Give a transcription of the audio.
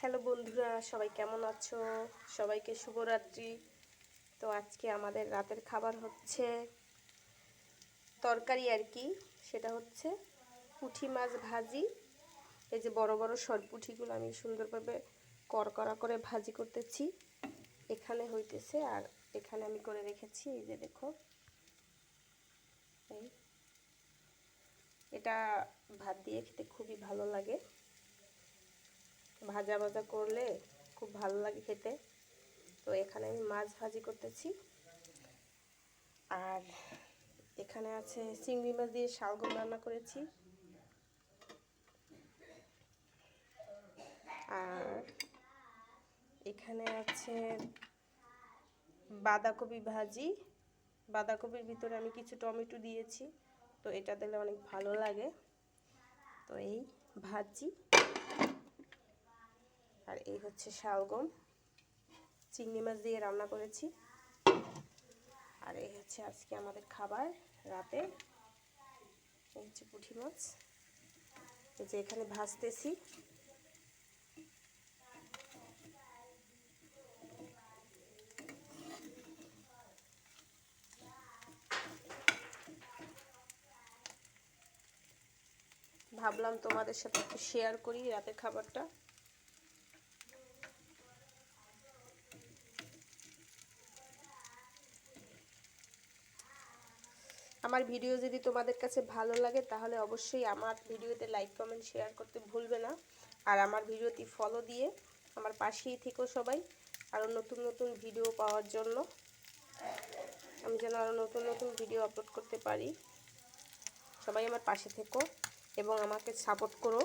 Hello বন্ধুরা, সবাই কেমন আছো? সবাইকে শুভরাত্রি। তো আজকে আমাদের রাতের খাবার হচ্ছে তরকারি আর কি। সেটা হচ্ছে পুঁটি মাছ ভাজি। এই যে বড় বড় সরপুঁটিগুলো আমি সুন্দরভাবে কড়কড়া করে ভাজি করতেছি। এখানে হইতেছে আর এখানে আমি করে রেখেছি। এই যে দেখো, এই এটা ভাত দিয়ে খেতে খুবই ভালো লাগে। ভাজা ভাজা করলে খুব ভালো লাগে খেতে। তো এখানে আমি মাছ ভাজি করতেছি আর এখানে আছে চিংড়ি মাছ দিয়ে শালগম রান্না করেছি। আর এখানে আছে বাঁধাকপি ভাজি। বাঁধাকপির ভিতরে আমি কিছু টমেটো দিয়েছি, তো এটা দিলে অনেক ভালো লাগে। তো এই ভাজি আর এই হচ্ছে শালগম চিংড়ি মাছ দিয়ে রান্না করেছি। আর এই হচ্ছে আজকে আমাদের খাবার রাতে। এই হচ্ছে পুঁটি মাছ, এই যে এখানে ভাজতেছি। ভাবলাম তোমাদের সাথে একটু শেয়ার করি রাতের খাবারটা। আমার ভিডিও যদি তোমাদের কাছে ভালো লাগে তাহলে অবশ্যই আমার ভিডিওতে লাইক কমেন্ট শেয়ার করতে ভুলবে না। আর আমার ভিডিওটি ফলো দিয়ে আমার পাশেই থেকো সবাই, আরও নতুন নতুন ভিডিও পাওয়ার জন্য। আমি যেন আরও নতুন নতুন ভিডিও আপলোড করতে পারি। সবাই আমার পাশে থেকো এবং আমাকে সাপোর্ট করো।